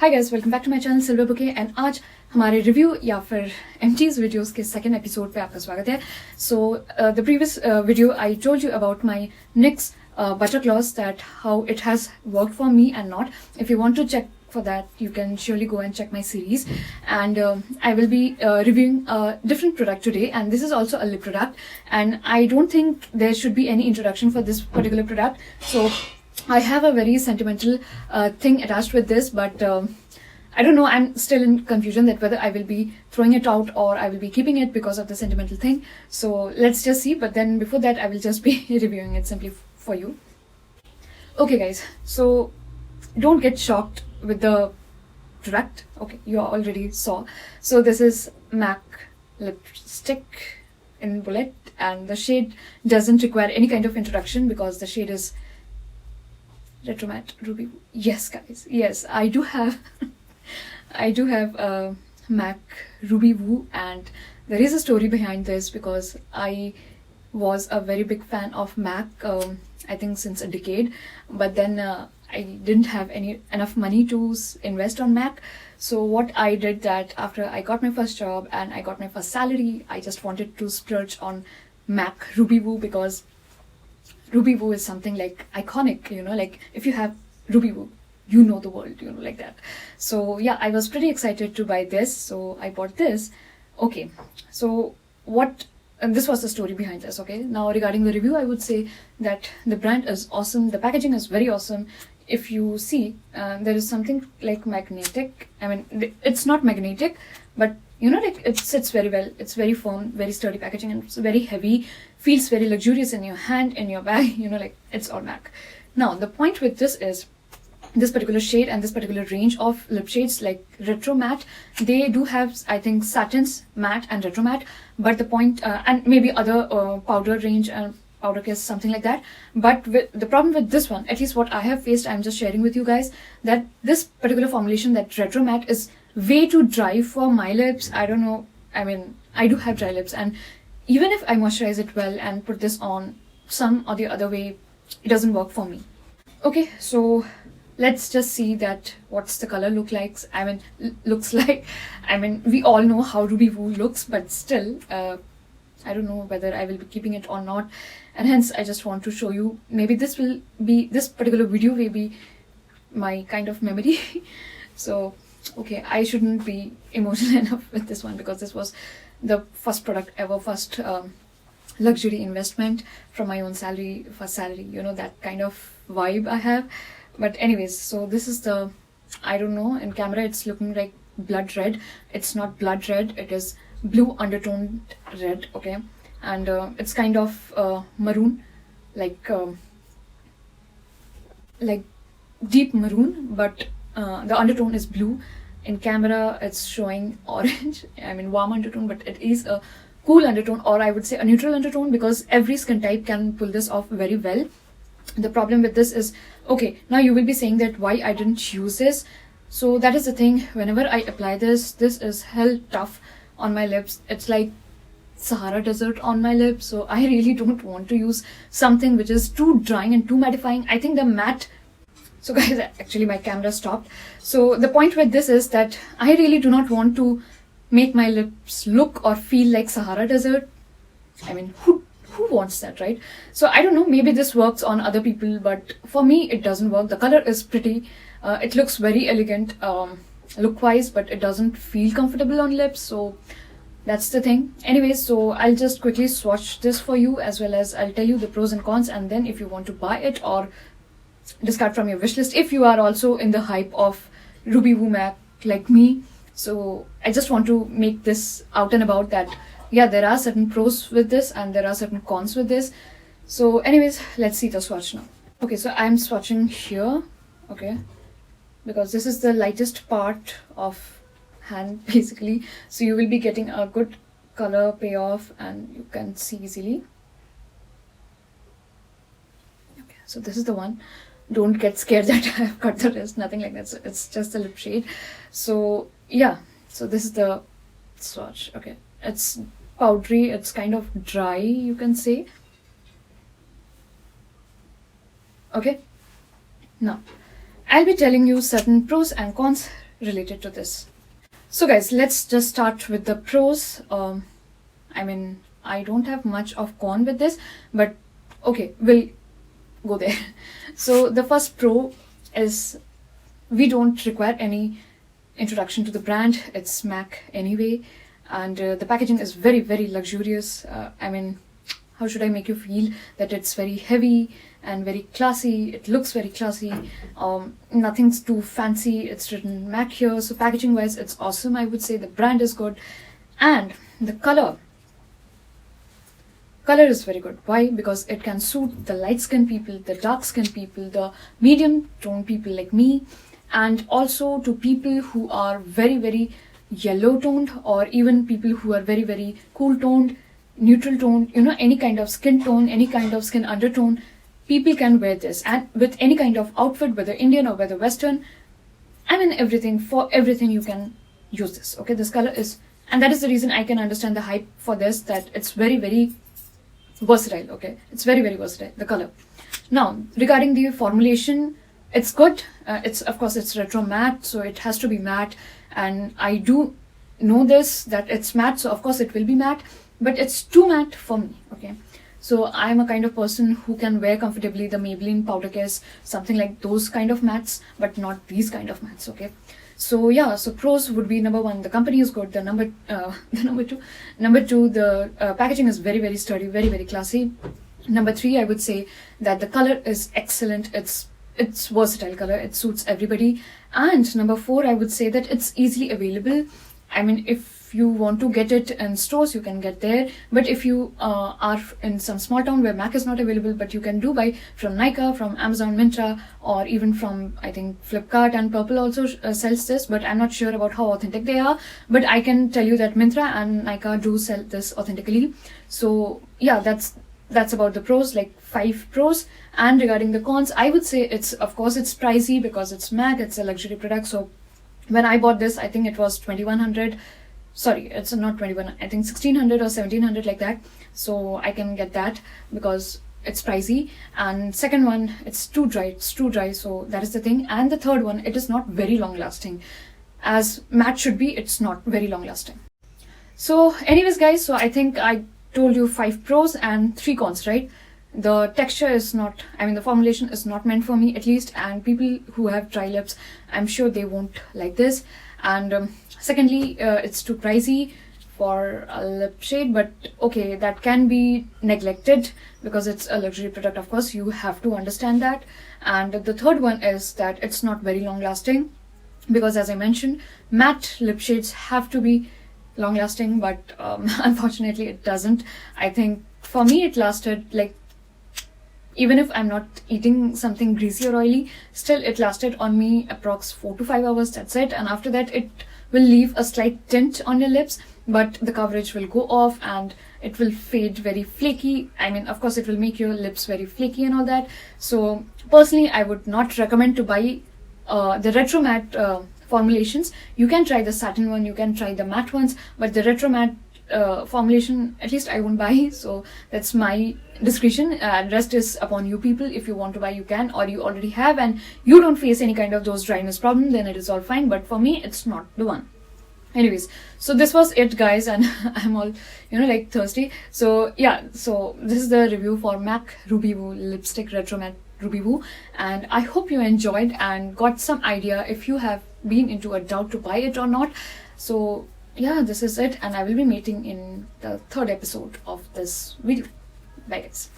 Hi guys, welcome back to my channel silver bouquet and आज हमारे review या फिर एमटीज वीडियोस के सेकंड एपिसोड पे आपका स्वागत है. So the previous video I told you about my NYX butter gloss, that how it has worked for me and not. If you want to check for that, you can surely go and check my series. And I will be reviewing a different product today, and this is also a lip product, and I don't think there should be any introduction for this particular product. So I have a very sentimental thing attached with this, but I don't know, I'm still in confusion that whether I will be throwing it out or I will be keeping it because of the sentimental thing. So let's just see. But then before that, I will just be reviewing it simply for you. Okay guys, so don't get shocked with the product. Okay, you already saw. So this is MAC lipstick in Bullet, and the shade doesn't require any kind of introduction because the shade is Retro Matte Ruby. Yes guys, yes, I do have a MAC Ruby Woo, and there is a story behind this because I was a very big fan of MAC, I think since a decade, but then I didn't have enough money to invest on MAC. So what I did, that after I got my first job and I got my first salary, I just wanted to splurge on MAC Ruby Woo, because Ruby Woo is something like iconic, you know, like if you have Ruby Woo, you know the world, you know, like that. So yeah, I was pretty excited to buy this, so I bought this. Okay, so and this was the story behind this. Okay, now regarding the review, I would say that the brand is awesome, the packaging is very awesome. If you see, there is something like magnetic. I mean, it's not magnetic, but you know, like it sits very well. It's very firm, very sturdy packaging, and it's very heavy, feels very luxurious in your hand, in your bag, you know, like it's all MAC. Now the point with this is, this particular shade and this particular range of lip shades like Retro Matte, they do have, I think, satins, matte and Retro Matte, but the point and maybe other powder range and powder kiss, something like that. But the problem with this one, at least what I have faced, I'm just sharing with you guys, that this particular formulation, that Retro Matte, is way too dry for my lips. I don't know, I mean, I do have dry lips, and even if I moisturize it well and put this on some or the other way, it doesn't work for me. Okay, so let's just see that what's the color looks like. I mean, we all know how Ruby Woo looks, but still, I don't know whether I will be keeping it or not, and hence I just want to show you. Maybe this particular video will be my kind of memory. So okay, I shouldn't be emotional enough with this one, because this was the first product ever, first luxury investment from my own salary, first salary, you know, that kind of vibe I have. But anyways, so this is the, I don't know, in camera it's looking like blood red. It's not blood red, it is blue undertoned red. Okay, and it's kind of maroon, like deep maroon, but the undertone is blue. In camera it's showing orange, I mean warm undertone, but it is a cool undertone, or I would say a neutral undertone, because every skin type can pull this off very well. The problem with this is, okay, now you will be saying that why I didn't use this. So that is the thing, whenever I apply this is hell tough on my lips. It's like Sahara Desert on my lips. So I really don't want to use something which is too drying and too mattifying. I think the matte, so guys, actually my camera stopped. So the point with this is that I really do not want to make my lips look or feel like Sahara Desert. I mean, who wants that, right? So I don't know, maybe this works on other people, but for me it doesn't work. The color is pretty, it looks very elegant look wise, but it doesn't feel comfortable on lips. So that's the thing. Anyways, so I'll just quickly swatch this for you, as well as I'll tell you the pros and cons, and then if you want to buy it or discard from your wish list, if you are also in the hype of Ruby Woo MAC like me. So I just want to make this out and about, that yeah, there are certain pros with this and there are certain cons with this. So anyways, let's see the swatch now. Okay, so I'm swatching here, okay, because this is the lightest part of hand basically, so you will be getting a good color payoff and you can see easily. Okay, so this is the one. Don't get scared that I have cut the rest, nothing like that. So it's just the lip shade. So yeah, so this is the swatch. Okay, it's powdery, it's kind of dry, you can say. Okay, now I'll be telling you certain pros and cons related to this. So guys, let's just start with the pros. I mean, I don't have much of con with this, but okay, we'll go there. So the first pro is we don't require any introduction to the brand. It's Mac anyway, and the packaging is very, very luxurious. I mean, how should I make you feel that it's very heavy and very classy? It looks very classy. Nothing's too fancy. It's written Mac here, so packaging wise it's awesome. I would say the brand is good, and the color is very good. Why? Because it can suit the light skin people, the dark skin people, the medium tone people like me, and also to people who are very, very yellow toned, or even people who are very, very cool toned, neutral toned, any kind of skin tone, any kind of skin undertone. People can wear this, and with any kind of outfit, whether Indian or whether Western. I mean, for everything you can use this. Okay, this color is, and that is the reason I can understand the hype for this, that it's very, very versatile. Okay, it's very, very versatile, the color. Now, regarding the formulation, it's good. Of course it's retro matte, so it has to be matte, and I do know this, that it's matte, so of course it will be matte, but it's too matte for me. Okay, so I'm a kind of person who can wear comfortably the Maybelline powder case, something like those kind of mattes, but not these kind of mattes. Okay, so yeah, so pros would be, number one, the company is good. The number two, the packaging is very, very sturdy, very, very classy. Number three, I would say that the color is excellent. It's versatile color, it suits everybody. And number four, I would say that it's easily available. I mean, if you want to get it in stores, you can get there, but if you are in some small town where Mac is not available, but you can do buy from Nykaa, from Amazon, Myntra, or even from, I think, Flipkart, and Purple also sells this, but I'm not sure about how authentic they are. But I can tell you that Myntra and Nykaa do sell this authentically. So yeah, that's about the pros, like 5 pros. And regarding the cons, I would say of course it's pricey because it's Mac, it's a luxury product. So when I bought this, I think it was 2100. Sorry, it's not 21, I think 1600 or 1700, like that. So I can get that because it's pricey. And second one, it's too dry, so that is the thing. And the third one, it is not very long lasting. As matte should be, it's not very long lasting. So anyways guys, so I think I told you 5 pros and 3 cons, right? The texture is not, I mean, the formulation is not meant for me, at least, and people who have dry lips, I'm sure they won't like this. And secondly, it's too pricey for a lip shade, but okay, that can be neglected because it's a luxury product. Of course, you have to understand that. And the third one is that it's not very long lasting, because as I mentioned, matte lip shades have to be long lasting, but unfortunately it doesn't. I think for me it lasted, like, even if I'm not eating something greasy or oily, still it lasted on me approx 4 to 5 hours, that's it. And after that it will leave a slight tint on your lips, but the coverage will go off and it will fade very flaky. I mean, of course it will make your lips very flaky and all that. So personally I would not recommend to buy the retro matte formulations. You can try the satin one, you can try the matte ones, but the retro matte formulation, at least I won't buy. So that's my discretion. Rest is upon you people. If you want to buy, you can, or you already have and you don't face any kind of those dryness problem, then it is all fine. But for me, it's not the one. Anyways, so this was it guys, and I'm all, like thirsty. So yeah, so this is the review for MAC Ruby Woo Lipstick Retro Matte Ruby Woo, and I hope you enjoyed and got some idea if you have been into a doubt to buy it or not. So yeah, this is it, and I will be meeting in the 3rd episode of this video. Bye guys.